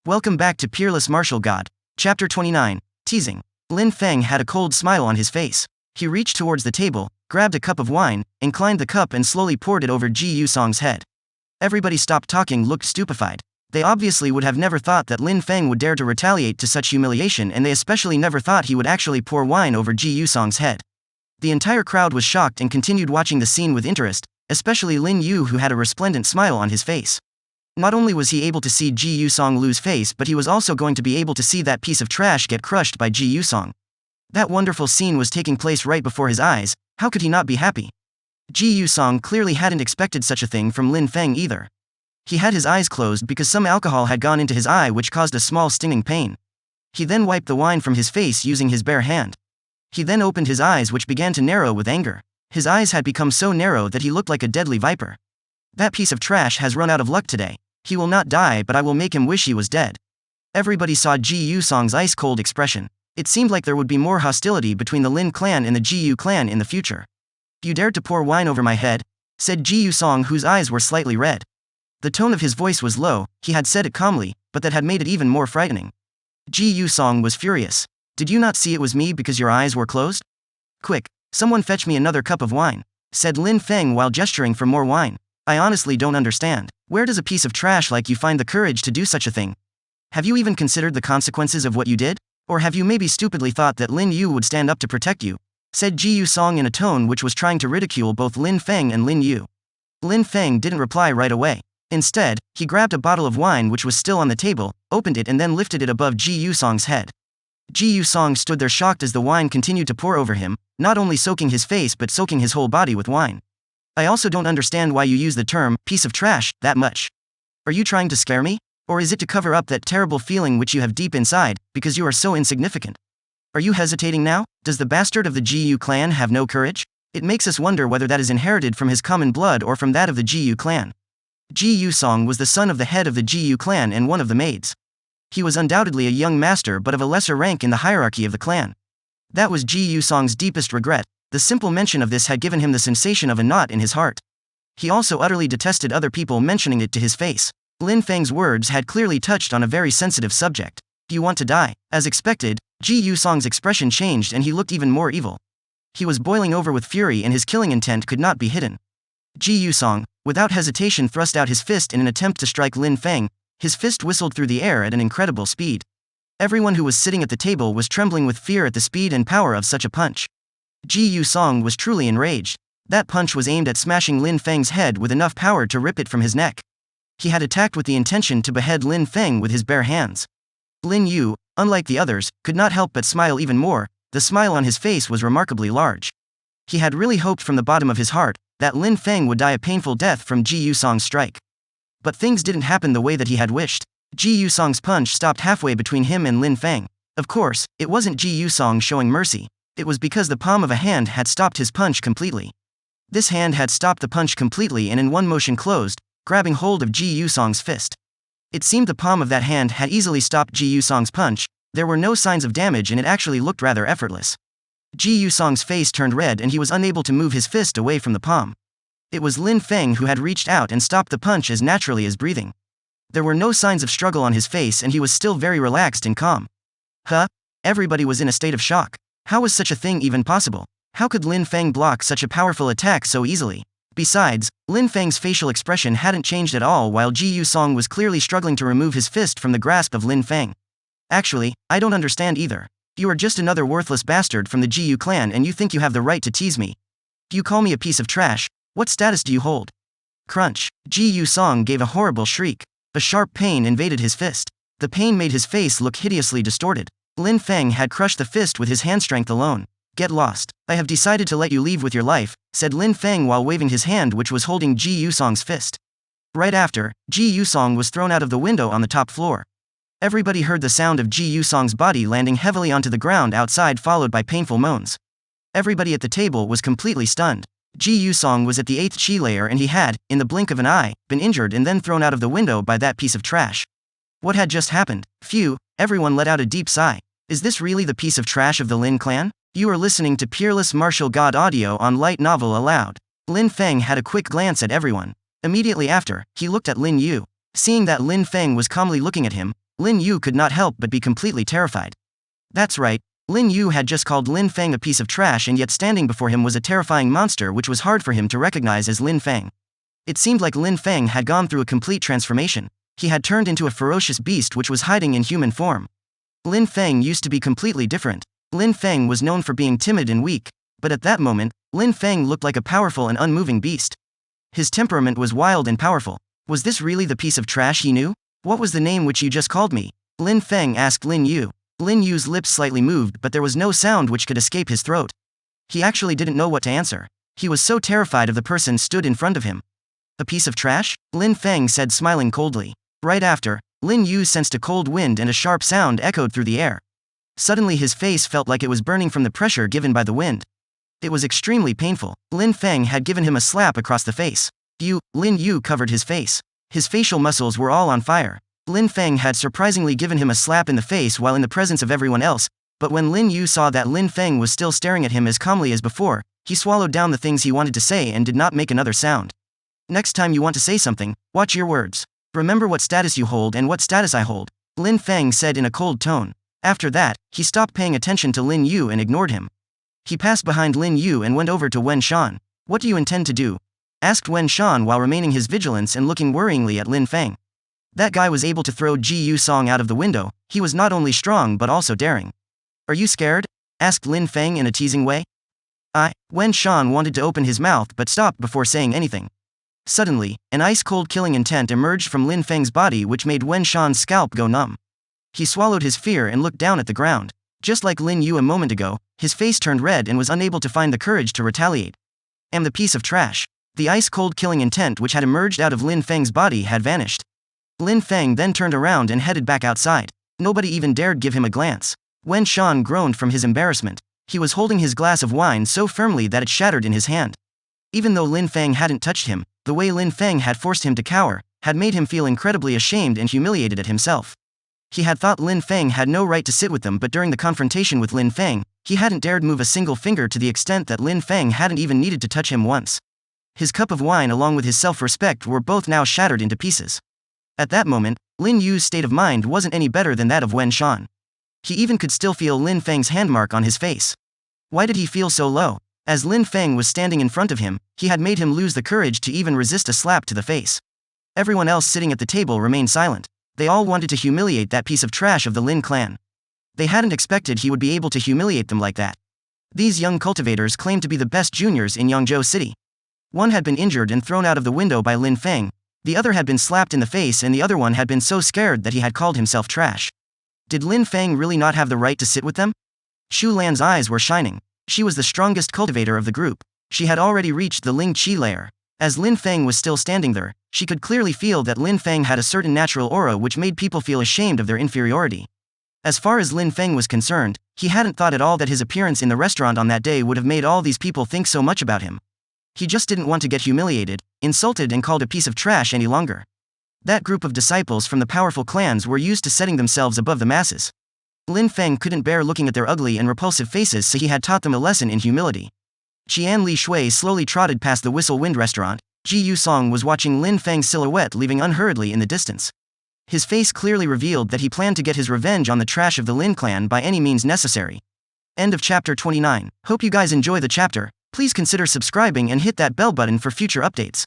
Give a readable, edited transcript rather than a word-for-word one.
Welcome back to Peerless Martial God. Chapter 29. Teasing. Lin Feng had a cold smile on his face. He reached towards the table, grabbed a cup of wine, inclined the cup and slowly poured it over Ji Yusong's head. Everybody stopped talking, looked stupefied. They obviously would have never thought that Lin Feng would dare to retaliate to such humiliation, and they especially never thought he would actually pour wine over Ji Yusong's head. The entire crowd was shocked and continued watching the scene with interest, especially Lin Yu, who had a resplendent smile on his face. Not only was he able to see Ji Yusong lose face, but he was also going to be able to see that piece of trash get crushed by Ji Yusong. That wonderful scene was taking place right before his eyes. How could he not be happy? Ji Yusong clearly hadn't expected such a thing from Lin Feng either. He had his eyes closed because some alcohol had gone into his eye, which caused a small stinging pain. He then wiped the wine from his face using his bare hand. He then opened his eyes, which began to narrow with anger. His eyes had become so narrow that he looked like a deadly viper. That piece of trash has run out of luck today. He will not die, but I will make him wish he was dead. Everybody saw Ji Yusong's ice-cold expression. It seemed like there would be more hostility between the Lin clan and the Ji Yu clan in the future. "You dared to pour wine over my head?" said Ji Yusong, whose eyes were slightly red. The tone of his voice was low. He had said it calmly, but that had made it even more frightening. Ji Yusong was furious. "Did you not see it was me because your eyes were closed? Quick, someone fetch me another cup of wine," said Lin Feng while gesturing for more wine. "I honestly don't understand. Where does a piece of trash like you find the courage to do such a thing? Have you even considered the consequences of what you did? Or have you maybe stupidly thought that Lin Yu would stand up to protect you?" said Ji Yusong in a tone which was trying to ridicule both Lin Feng and Lin Yu. Lin Feng didn't reply right away. Instead, he grabbed a bottle of wine which was still on the table, opened it and then lifted it above Ji Yusong's head. Ji Yusong stood there shocked as the wine continued to pour over him, not only soaking his face but soaking his whole body with wine. "I also don't understand why you use the term, piece of trash, that much. Are you trying to scare me? Or is it to cover up that terrible feeling which you have deep inside, because you are so insignificant? Are you hesitating now? Does the bastard of the Ji Yu clan have no courage? It makes us wonder whether that is inherited from his common blood or from that of the Ji Yu clan." Ji Yusong was the son of the head of the Ji Yu clan and one of the maids. He was undoubtedly a young master but of a lesser rank in the hierarchy of the clan. That was Ji Yusong's deepest regret. The simple mention of this had given him the sensation of a knot in his heart. He also utterly detested other people mentioning it to his face. Lin Feng's words had clearly touched on a very sensitive subject. "You want to die?" As expected, Ji Yusong's expression changed and he looked even more evil. He was boiling over with fury and his killing intent could not be hidden. Ji Yusong, without hesitation, thrust out his fist in an attempt to strike Lin Feng. His fist whistled through the air at an incredible speed. Everyone who was sitting at the table was trembling with fear at the speed and power of such a punch. Ji Yusong was truly enraged. That punch was aimed at smashing Lin Feng's head with enough power to rip it from his neck. He had attacked with the intention to behead Lin Feng with his bare hands. Lin Yu, unlike the others, could not help but smile even more. The smile on his face was remarkably large. He had really hoped from the bottom of his heart that Lin Feng would die a painful death from Ji Yusong's strike. But things didn't happen the way that he had wished. Ji Yusong's punch stopped halfway between him and Lin Feng. Of course, it wasn't Ji Yusong showing mercy. It was because the palm of a hand had stopped his punch completely. This hand had stopped the punch completely and in one motion closed, grabbing hold of Ji Yusong's fist. It seemed the palm of that hand had easily stopped Ji Yusong's punch. There were no signs of damage and it actually looked rather effortless. Ji Yusong's face turned red and he was unable to move his fist away from the palm. It was Lin Feng who had reached out and stopped the punch as naturally as breathing. There were no signs of struggle on his face and he was still very relaxed and calm. Huh? Everybody was in a state of shock. How was such a thing even possible? How could Lin Feng block such a powerful attack so easily? Besides, Lin Feng's facial expression hadn't changed at all while Ji Yusong was clearly struggling to remove his fist from the grasp of Lin Feng. "Actually, I don't understand either. You are just another worthless bastard from the Ji Yu clan and you think you have the right to tease me. You call me a piece of trash. What status do you hold?" Crunch. Ji Yusong gave a horrible shriek. A sharp pain invaded his fist. The pain made his face look hideously distorted. Lin Feng had crushed the fist with his hand strength alone. "Get lost. I have decided to let you leave with your life," said Lin Feng while waving his hand which was holding Ji Yusong's fist. Right after, Ji Yusong was thrown out of the window on the top floor. Everybody heard the sound of Ji Yusong's body landing heavily onto the ground outside, followed by painful moans. Everybody at the table was completely stunned. Ji Yusong was at the 8th chi layer and he had, in the blink of an eye, been injured and then thrown out of the window by that piece of trash. What had just happened? Phew, everyone let out a deep sigh. Is this really the piece of trash of the Lin clan? You are listening to Peerless Martial God audio on light novel Aloud. Lin Feng had a quick glance at everyone. Immediately after, he looked at Lin Yu. Seeing that Lin Feng was calmly looking at him, Lin Yu could not help but be completely terrified. That's right, Lin Yu had just called Lin Feng a piece of trash, and yet standing before him was a terrifying monster which was hard for him to recognize as Lin Feng. It seemed like Lin Feng had gone through a complete transformation. He had turned into a ferocious beast which was hiding in human form. Lin Feng used to be completely different. Lin Feng was known for being timid and weak, but at that moment, Lin Feng looked like a powerful and unmoving beast. His temperament was wild and powerful. Was this really the piece of trash he knew? What was the name which you just called me? Lin Feng asked Lin Yu. Lin Yu's lips slightly moved, but there was no sound which could escape his throat. He actually didn't know what to answer. He was so terrified of the person stood in front of him. A piece of trash? Lin Feng said, smiling coldly. Right after, Lin Yu sensed a cold wind and a sharp sound echoed through the air. Suddenly his face felt like it was burning from the pressure given by the wind. It was extremely painful. Lin Feng had given him a slap across the face. Lin Yu covered his face. His facial muscles were all on fire. Lin Feng had surprisingly given him a slap in the face while in the presence of everyone else, but when Lin Yu saw that Lin Feng was still staring at him as calmly as before, he swallowed down the things he wanted to say and did not make another sound. Next time you want to say something, watch your words. Remember what status you hold and what status I hold, Lin Feng said in a cold tone. After that, he stopped paying attention to Lin Yu and ignored him. He passed behind Lin Yu and went over to Wen Shan. What do you intend to do? Asked Wen Shan while remaining his vigilance and looking worryingly at Lin Feng. That guy was able to throw Ji Yu Song out of the window. He was not only strong but also daring. Are you scared? Asked Lin Feng in a teasing way. Wen Shan wanted to open his mouth but stopped before saying anything. Suddenly, an ice-cold killing intent emerged from Lin Feng's body which made Wen Shan's scalp go numb. He swallowed his fear and looked down at the ground. Just like Lin Yu a moment ago, his face turned red and was unable to find the courage to retaliate. Am the piece of trash. The ice-cold killing intent which had emerged out of Lin Feng's body had vanished. Lin Feng then turned around and headed back outside. Nobody even dared give him a glance. Wen Shan groaned from his embarrassment. He was holding his glass of wine so firmly that it shattered in his hand. Even though Lin Feng hadn't touched him, the way Lin Feng had forced him to cower had made him feel incredibly ashamed and humiliated at himself. He had thought Lin Feng had no right to sit with them, but during the confrontation with Lin Feng, he hadn't dared move a single finger, to the extent that Lin Feng hadn't even needed to touch him once. His cup of wine along with his self-respect were both now shattered into pieces. At that moment, Lin Yu's state of mind wasn't any better than that of Wen Shan. He even could still feel Lin Feng's handmark on his face. Why did he feel so low? As Lin Feng was standing in front of him, he had made him lose the courage to even resist a slap to the face. Everyone else sitting at the table remained silent. They all wanted to humiliate that piece of trash of the Lin clan. They hadn't expected he would be able to humiliate them like that. These young cultivators claimed to be the best juniors in Yangzhou City. One had been injured and thrown out of the window by Lin Feng, the other had been slapped in the face, and the other one had been so scared that he had called himself trash. Did Lin Feng really not have the right to sit with them? Shu Lan's eyes were shining. She was the strongest cultivator of the group. She had already reached the Ling Qi layer. As Lin Feng was still standing there, she could clearly feel that Lin Feng had a certain natural aura which made people feel ashamed of their inferiority. As far as Lin Feng was concerned, he hadn't thought at all that his appearance in the restaurant on that day would have made all these people think so much about him. He just didn't want to get humiliated, insulted and called a piece of trash any longer. That group of disciples from the powerful clans were used to setting themselves above the masses. Lin Feng couldn't bear looking at their ugly and repulsive faces, so he had taught them a lesson in humility. Qian Li Shui slowly trotted past the Whistle Wind restaurant. Ji Yu Song was watching Lin Feng's silhouette leaving unhurriedly in the distance. His face clearly revealed that he planned to get his revenge on the trash of the Lin clan by any means necessary. End of chapter 29. Hope you guys enjoy the chapter. Please consider subscribing and hit that bell button for future updates.